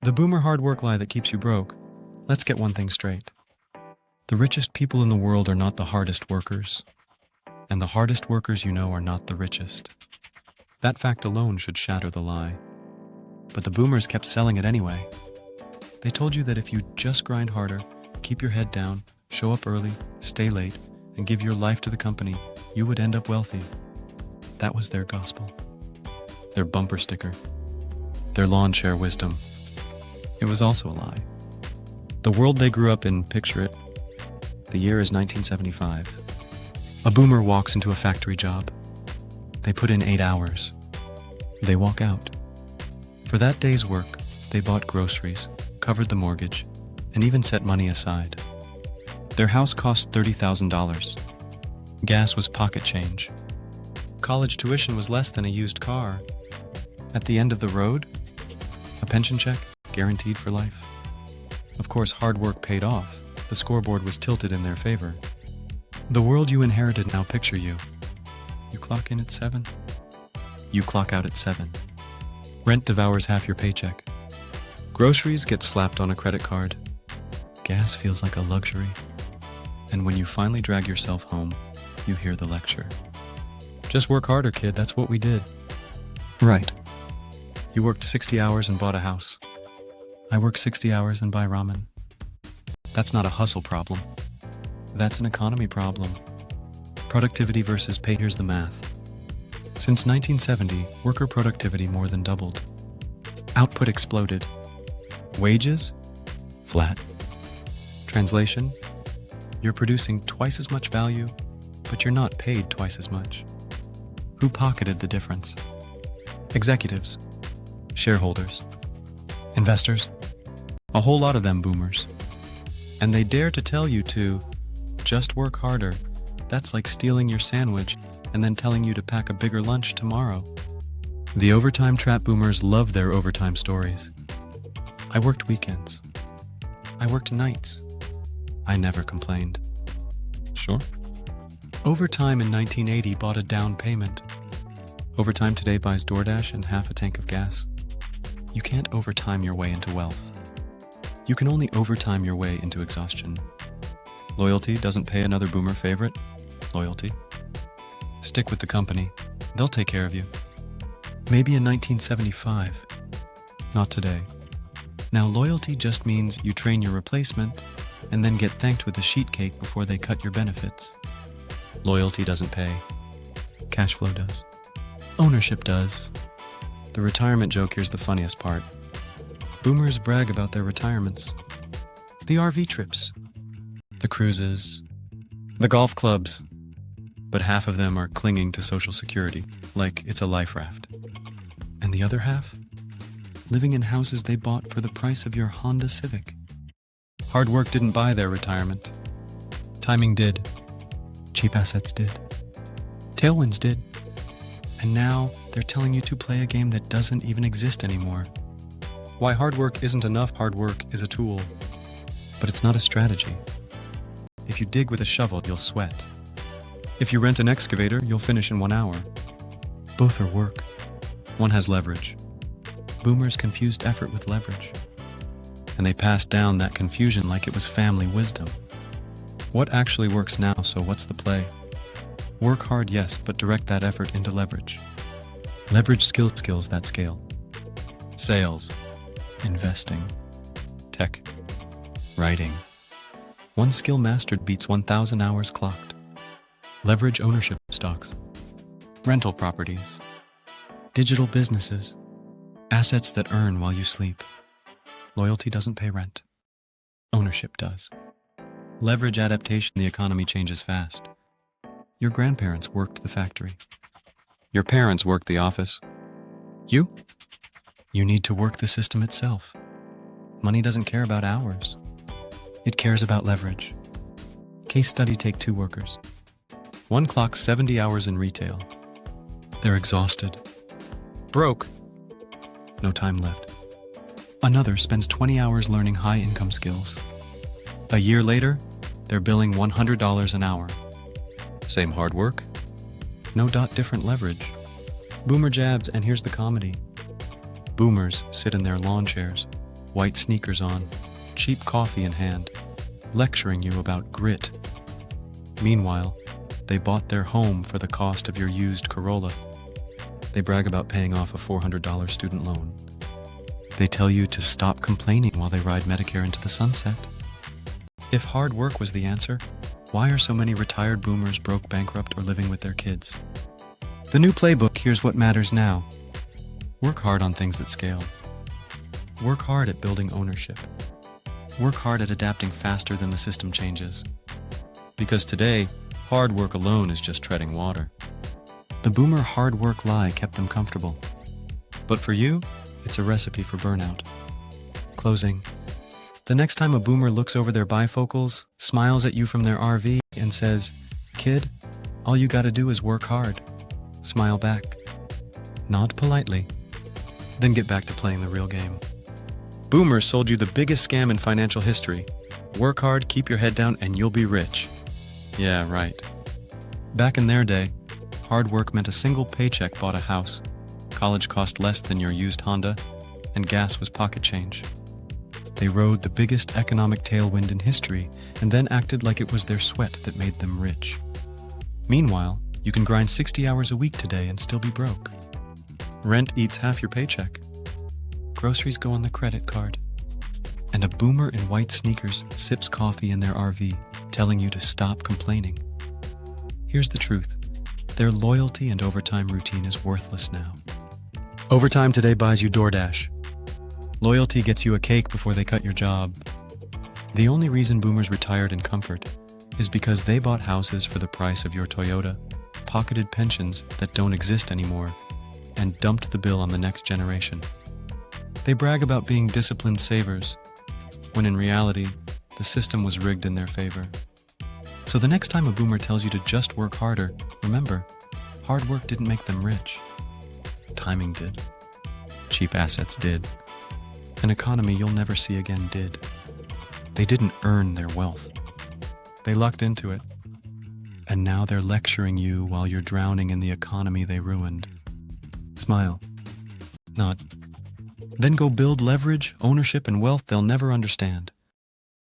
The boomer hard work lie that keeps you broke. Let's get one thing straight. The richest people in the world are not the hardest workers, and the hardest workers you know are not the richest. That fact alone should shatter the lie. But the boomers kept selling it anyway. They told you that if you just grind harder, keep your head down, show up early, stay late, and give your life to the company, you would end up wealthy. That was their gospel. Their bumper sticker. Their lawn chair wisdom. It was also a lie. The world they grew up in, picture it. The year is 1975. A boomer walks into a factory job. They put in 8 hours. They walk out. For that day's work, they bought groceries, covered the mortgage, and even set money aside. Their house cost $30,000. Gas was pocket change. College tuition was less than a used car. At the end of the road, a pension check guaranteed for life. Of course, hard work paid off. The scoreboard was tilted in their favor. The world you inherited now picture you. You clock in at 7. You clock out at 7. Rent devours half your paycheck. Groceries get slapped on a credit card. Gas feels like a luxury. And when you finally drag yourself home, you hear the lecture. Just work harder, kid, that's what we did. Right. You worked 60 hours and bought a house. I work 60 hours and buy ramen. That's not a hustle problem. That's an economy problem. Productivity versus pay. Here's the math. Since 1970, worker productivity more than doubled. Output exploded. Wages? Flat. Translation? You're producing twice as much value, but you're not paid twice as much. Who pocketed the difference? Executives. Shareholders. Investors. A whole lot of them boomers. And they dare to tell you to just work harder. That's like stealing your sandwich and then telling you to pack a bigger lunch tomorrow. The overtime trap boomers love their overtime stories. I worked weekends. I worked nights. I never complained. Sure. Overtime in 1980 bought a down payment. Overtime today buys DoorDash and half a tank of gas. You can't overtime your way into wealth. You can only overtime your way into exhaustion. Loyalty doesn't pay another boomer favorite. Loyalty. Stick with the company. They'll take care of you. Maybe in 1975. Not today. Now loyalty just means you train your replacement and then get thanked with a sheet cake before they cut your benefits. Loyalty doesn't pay. Cash flow does. Ownership does. The retirement joke here's the funniest part. Boomers brag about their retirements. The RV trips. The cruises. The golf clubs. But half of them are clinging to Social Security, like it's a life raft. And the other half? Living in houses they bought for the price of your Honda Civic. Hard work didn't buy their retirement. Timing did. Cheap assets did. Tailwinds did. And now they're telling you to play a game that doesn't even exist anymore. Why hard work isn't enough, hard work is a tool. But it's not a strategy. If you dig with a shovel, you'll sweat. If you rent an excavator, you'll finish in 1 hour. Both are work. One has leverage. Boomers confused effort with leverage. And they passed down that confusion like it was family wisdom. What actually works now, so what's the play? Work hard, yes, but direct that effort into leverage. Leverage skills that scale. Sales. Investing. Tech. Writing. One skill mastered beats 1,000 hours clocked. Leverage ownership stocks. Rental properties. Digital businesses. Assets that earn while you sleep. Loyalty doesn't pay rent. Ownership does. Leverage adaptation. The economy changes fast. Your grandparents worked the factory. Your parents worked the office. You need to work the system itself. Money doesn't care about hours. It cares about leverage. Case study, take 2 workers. One clocks 70 hours in retail. They're exhausted. Broke. No time left. Another spends 20 hours learning high-income skills. A year later, they're billing $100 an hour. Same hard work. No different leverage. Boomer jabs, and here's the comedy. Boomers sit in their lawn chairs, white sneakers on, cheap coffee in hand, lecturing you about grit. Meanwhile, they bought their home for the cost of your used Corolla. They brag about paying off a $400 student loan. They tell you to stop complaining while they ride Medicare into the sunset. If hard work was the answer, why are so many retired boomers broke, bankrupt, or living with their kids? The new playbook, here's what matters now. Work hard on things that scale. Work hard at building ownership. Work hard at adapting faster than the system changes. Because today, hard work alone is just treading water. The boomer hard work lie kept them comfortable. But for you, it's a recipe for burnout. Closing. The next time a boomer looks over their bifocals, smiles at you from their RV, and says, "Kid, all you gotta do is work hard." Smile back. Nod politely. Then get back to playing the real game. Boomers sold you the biggest scam in financial history. Work hard, keep your head down, and you'll be rich. Yeah, right. Back in their day, hard work meant a single paycheck bought a house, college cost less than your used Honda, and gas was pocket change. They rode the biggest economic tailwind in history and then acted like it was their sweat that made them rich. Meanwhile, you can grind 60 hours a week today and still be broke. Rent eats half your paycheck. Groceries go on the credit card. And a boomer in white sneakers sips coffee in their RV, telling you to stop complaining. Here's the truth. Their loyalty and overtime routine is worthless now. Overtime today buys you DoorDash. Loyalty gets you a cake before they cut your job. The only reason boomers retired in comfort is because they bought houses for the price of your Toyota, pocketed pensions that don't exist anymore, and dumped the bill on the next generation. They brag about being disciplined savers, when in reality, the system was rigged in their favor. So the next time a boomer tells you to just work harder, remember, hard work didn't make them rich. Timing did. Cheap assets did. An economy you'll never see again did. They didn't earn their wealth. They lucked into it. And now they're lecturing you while you're drowning in the economy they ruined. Smile. Nod. Then go build leverage, ownership, and wealth they'll never understand.